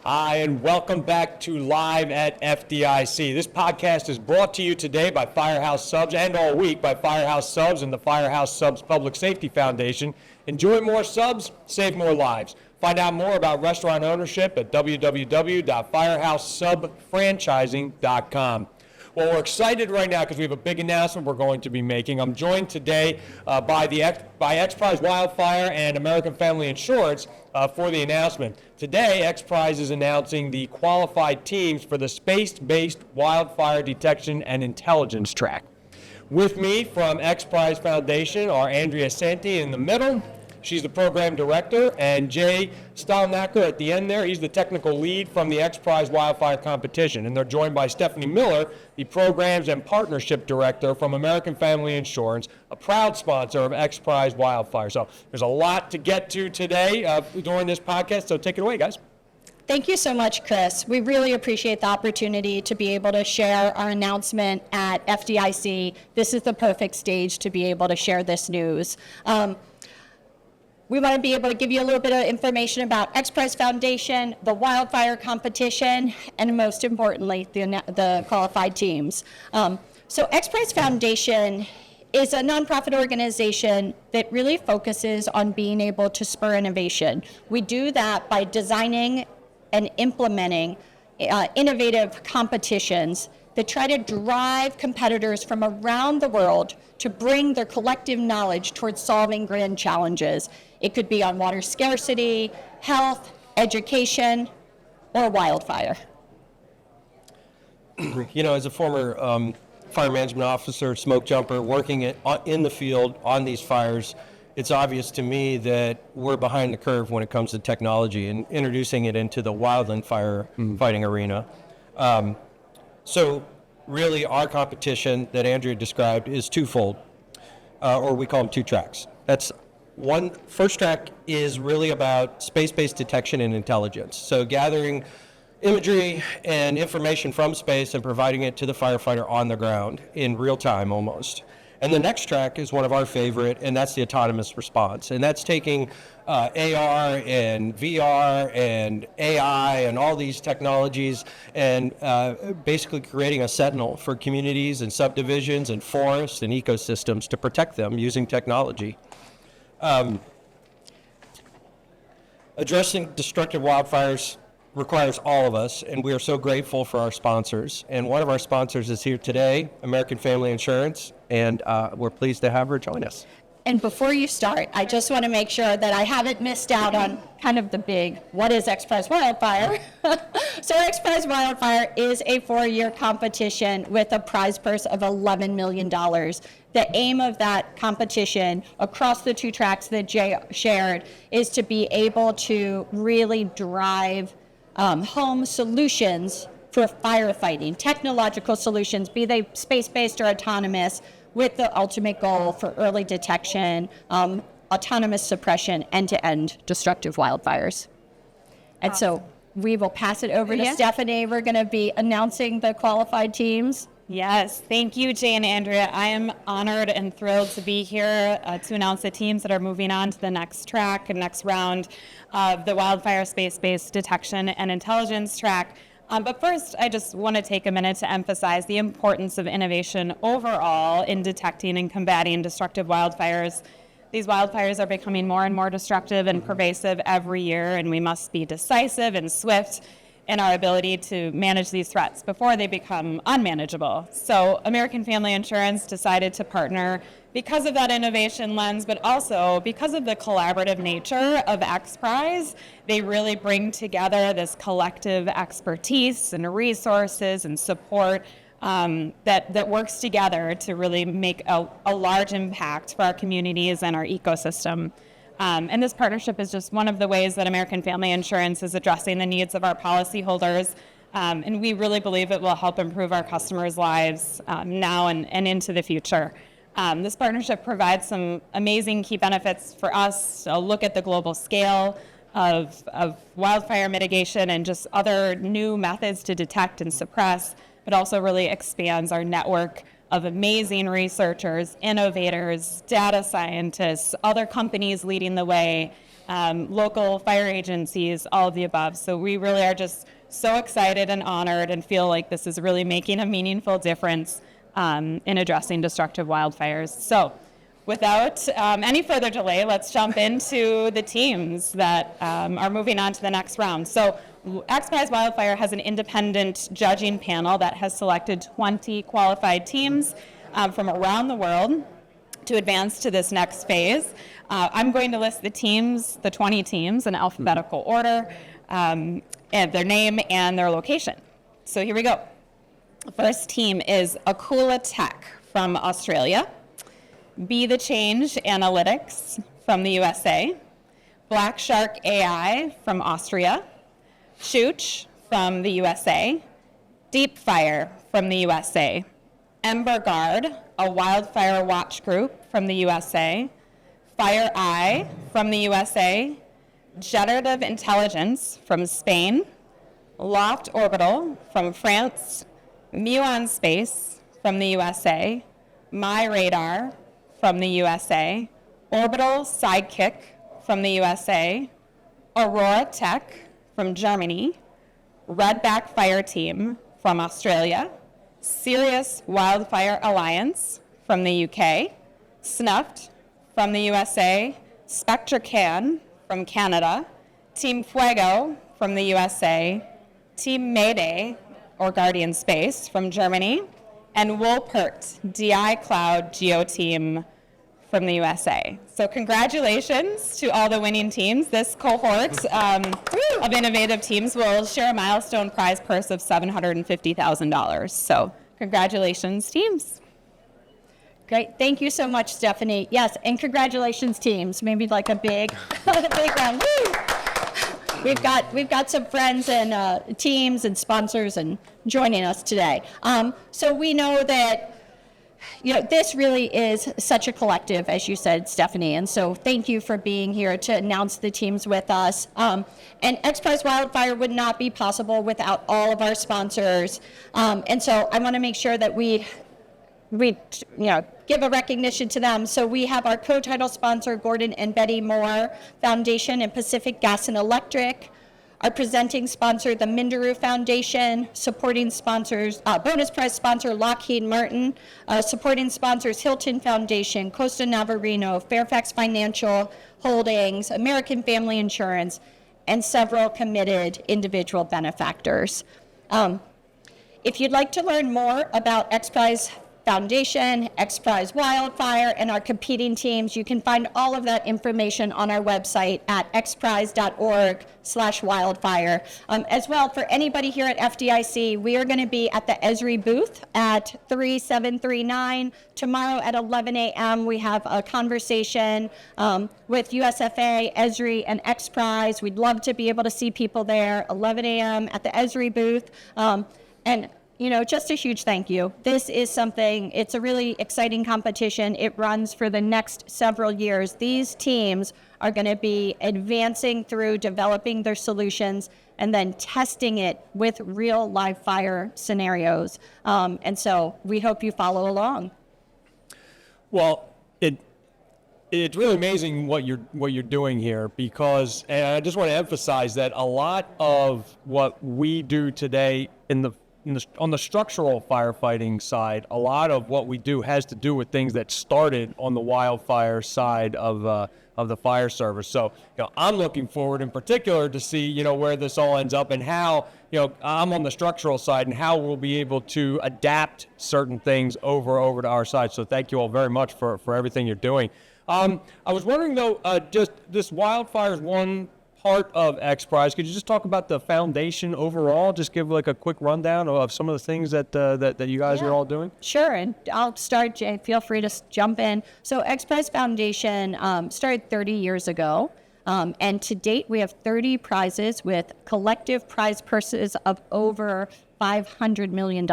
Hi, and welcome back to Live at FDIC. This podcast is brought to you today by Firehouse Subs and all week by Firehouse Subs and the Firehouse Subs Public Safety Foundation. Enjoy more subs, save more lives. Find out more about restaurant ownership at www.firehousesubfranchising.com. Well, we're excited right now because we have a big announcement we're going to be making. I'm joined today by Xprize Wildfire and American Family Insurance for the announcement. Today, Xprize is announcing the qualified teams for the space-based wildfire detection and intelligence track. With me from Xprize Foundation are Andrea Santi in the middle. She's the program director, and Jay Stalnacker at the end there. He's the technical lead from the Xprize Wildfire Competition. And they're joined by Stephanie Miller, the programs and partnership director from American Family Insurance, a proud sponsor of Xprize Wildfire. So there's a lot to get to today during this podcast, so take it away, guys. Thank you so much, Chris. We really appreciate the opportunity to be able to share our announcement at FDIC. This is the perfect stage to be able to share this news. We want to be able to give you a little bit of information about Xprize Foundation, the wildfire competition, and most importantly, the qualified teams. So Xprize Foundation is a nonprofit organization that really focuses on being able to spur innovation. We do that by designing and implementing innovative competitions that try to drive competitors from around the world to bring their collective knowledge towards solving grand challenges. It could be on water scarcity, health, education, or wildfire. You know, as a former fire management officer, smoke jumper, working in the field on these fires, it's obvious to me that we're behind the curve when it comes to technology and introducing it into the wildland fire fighting arena. So really our competition that Andrea described is twofold, or we call them two tracks. First track is really about space-based detection and intelligence. So gathering imagery and information from space and providing it to the firefighter on the ground in real time almost. And the next track is one of our favorite, and that's the autonomous response. And that's taking AR and VR and AI and all these technologies and basically creating a sentinel for communities and subdivisions and forests and ecosystems to protect them using technology. Addressing destructive wildfires requires all of us, and we are so grateful for our sponsors. And one of our sponsors is here today, American Family Insurance, and we're pleased to have her join us. And before you start, I just want to make sure that I haven't missed out on kind of the big, what is Xprize Wildfire? So Xprize Wildfire is a 4-year competition with a prize purse of $11 million. The aim of that competition across the two tracks that Jay shared is to be able to really drive home solutions for firefighting, technological solutions, be they space-based or autonomous, with the ultimate goal for early detection, autonomous suppression, end-to-end destructive wildfires. And so we will pass it over to Stephanie. We're going to be announcing the qualified teams. Yes, thank you, Jay and Andrea. I am honored and thrilled to be here to announce the teams that are moving on to the next track and next round of the wildfire space-based detection and intelligence track. But first, I just want to take a minute to emphasize the importance of innovation overall in detecting and combating destructive wildfires. These wildfires are becoming more and more destructive and pervasive every year, and we must be decisive and swift in our ability to manage these threats before they become unmanageable. So American Family Insurance decided to partner because of that innovation lens, but also because of the collaborative nature of Xprize. They really bring together this collective expertise and resources and support that works together to really make a large impact for our communities and our ecosystem. And this partnership is just one of the ways that American Family Insurance is addressing the needs of our policyholders. And we really believe it will help improve our customers' lives now and into the future. This partnership provides some amazing key benefits for us. So look at the global scale of wildfire mitigation and just other new methods to detect and suppress, but also really expands our network of amazing researchers, innovators, data scientists, other companies leading the way local fire agencies, all of the above. So we really are just so excited and honored and feel like this is really making a meaningful difference in addressing destructive wildfires. So without any further delay, let's jump into the teams that are moving on to the next round. So Xprize Wildfire has an independent judging panel that has selected 20 qualified teams from around the world to advance to this next phase. I'm going to list the teams, the 20 teams, in alphabetical order, and their name and their location. So here we go. The first team is Akula Tech from Australia, Be the Change Analytics from the USA, Black Shark AI from Austria, Chooch from the USA, Deep Fire from the USA, Ember Guard, a wildfire watch group from the USA, Fire Eye from the USA, Generative Intelligence from Spain, Loft Orbital from France, Muon Space from the USA, My Radar from the USA, Orbital Sidekick from the USA, Aurora Tech from Germany, Redback Fire Team from Australia, Sirius Wildfire Alliance from the UK, Snuffed from the USA, SpectraCan from Canada, Team Fuego from the USA, Team Mayday, or Guardian Space, from Germany, and Wolpert, DI Cloud Geo Team from the USA. So congratulations to all the winning teams. This cohort of innovative teams will share a milestone prize purse of $750,000. So congratulations, teams. Great. Thank you so much, Stephanie. Yes, and congratulations, teams. Maybe like a big, big round. Woo! We've got some friends and teams and sponsors and joining us today. So we know that this really is such a collective, as you said, Stephanie. And so thank you for being here to announce the teams with us. And Xprize Wildfire would not be possible without all of our sponsors. And so I want to make sure that we give a recognition to them. So we have our co-title sponsor, Gordon and Betty Moore Foundation and Pacific Gas and Electric. Our presenting sponsor, the Minderoo Foundation. Supporting sponsors, bonus prize sponsor, Lockheed Martin. Supporting sponsors, Hilton Foundation, Costa Navarino, Fairfax Financial Holdings, American Family Insurance, and several committed individual benefactors. If you'd like to learn more about Xprize Foundation, Xprize Wildfire, and our competing teams, you can find all of that information on our website at xprize.org/wildfire. As well, for anybody here at FDIC, we are going to be at the Esri booth at 3739. Tomorrow at 11 a.m., we have a conversation with USFA, Esri, and Xprize. We'd love to be able to see people there, 11 a.m. at the Esri booth. And just a huge thank you. This is something, it's a really exciting competition. It runs for the next several years. These teams are going to be advancing through developing their solutions and then testing it with real live fire scenarios. And so we hope you follow along. Well, it's really amazing what you're doing here, because, and I just want to emphasize that a lot of what we do today on the structural firefighting side, a lot of what we do has to do with things that started on the wildfire side of the fire service. So, I'm looking forward in particular to see, where this all ends up and how, I'm on the structural side and how we'll be able to adapt certain things over to our side. So thank you all very much for everything you're doing. I was wondering though, just this wildfire is one part of Xprize. Could you just talk about the foundation overall? Just give like a quick rundown of some of the things that you guys are all doing. Sure, and I'll start, Jay. Feel free to jump in. So Xprize Foundation started 30 years ago, and to date we have 30 prizes with collective prize purses of over $500 million.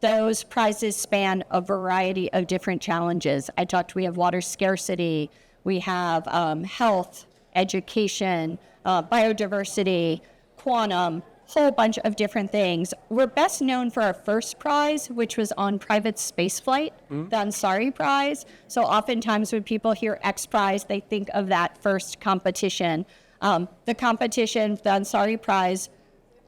Those prizes span a variety of different challenges. We have water scarcity, we have health, education, biodiversity, quantum, whole bunch of different things. We're best known for our first prize, which was on private spaceflight, the Ansari Prize. So oftentimes when people hear Xprize, they think of that first competition. The competition, the Ansari Prize,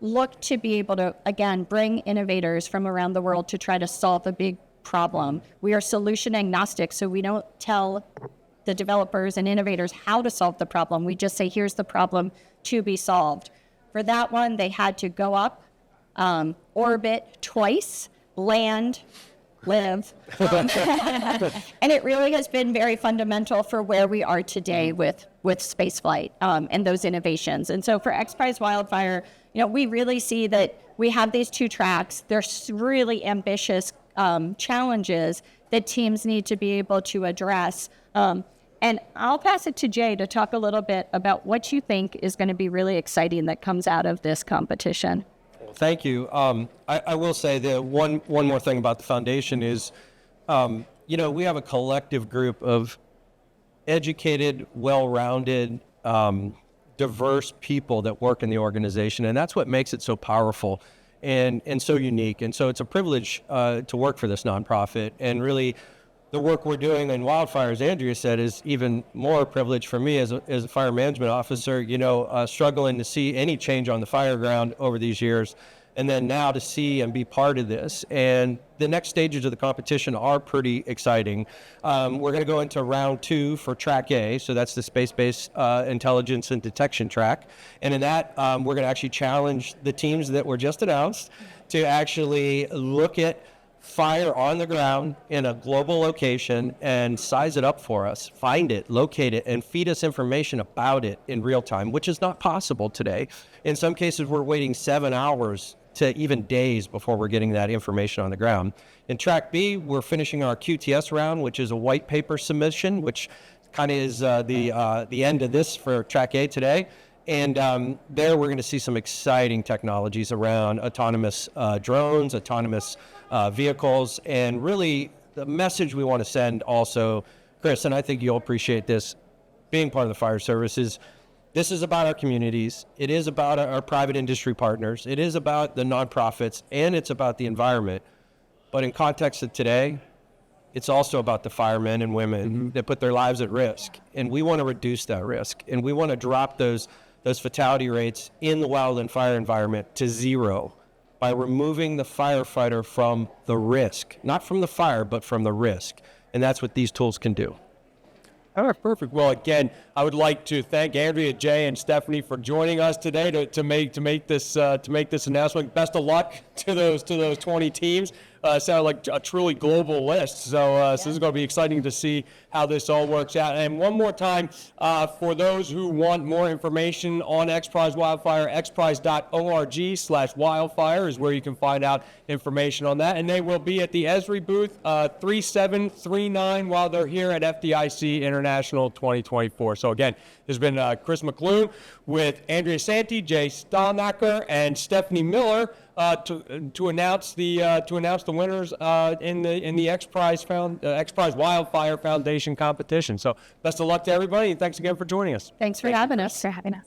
looked to be able to, again, bring innovators from around the world to try to solve a big problem. We are solution agnostic, so we don't tell the developers and innovators how to solve the problem. We just say, here's the problem to be solved. For that one, they had to go up, orbit twice, land, live. And it really has been very fundamental for where we are today with spaceflight and those innovations. And so for Xprize Wildfire, we really see that we have these two tracks. There's really ambitious challenges that teams need to be able to address. And I'll pass it to Jay to talk a little bit about what you think is going to be really exciting that comes out of this competition. Well, thank you. I will say that one more thing about the foundation is, we have a collective group of educated, well-rounded, diverse people that work in the organization, and that's what makes it so powerful and so unique. And so it's a privilege to work for this nonprofit, and really the work we're doing in wildfire, as Andrea said, is even more privilege for me as a fire management officer, struggling to see any change on the fire ground over these years, and then now to see and be part of this. And the next stages of the competition are pretty exciting. We're going to go into round 2 for track A, so that's the space-based intelligence and detection track. And in that, we're going to actually challenge the teams that were just announced to actually look at fire on the ground in a global location and size it up for us, find it, locate it, and feed us information about it in real time, which is not possible today. In some cases, we're waiting 7 hours to even days before we're getting that information on the ground. In track B, we're finishing our QTS round, which is a white paper submission, which kind of is the end of this for track A today. And there we're going to see some exciting technologies around autonomous drones, autonomous vehicles, and really the message we want to send also, Chris, and I think you'll appreciate this, being part of the fire services, this is about our communities, it is about our private industry partners, it is about the nonprofits, and it's about the environment. But in context of today, it's also about the firemen and women that put their lives at risk. And we want to reduce that risk, and we want to drop those fatality rates in the wildland fire environment to 0 by removing the firefighter from the risk, not from the fire, but from the risk. And that's what these tools can do. All right, perfect. Well, again, I would like to thank Andrea, Jay, and Stephanie for joining us today to make this announcement. Best of luck to those 20 teams. Sound like a truly global list. So this is going to be exciting to see how this all works out. And one more time, for those who want more information on Xprize Wildfire, xprize.org/wildfire is where you can find out information on that. And they will be at the Esri booth 3739 while they're here at FDIC International 2024. So again, there's been Chris McClune with Andrea Santi, Jay Stalnacker, and Stephanie Miller to announce the winners in the Xprize Wildfire Foundation competition. So best of luck to everybody, and thanks again for joining us. Thanks for having us. Thanks for having us.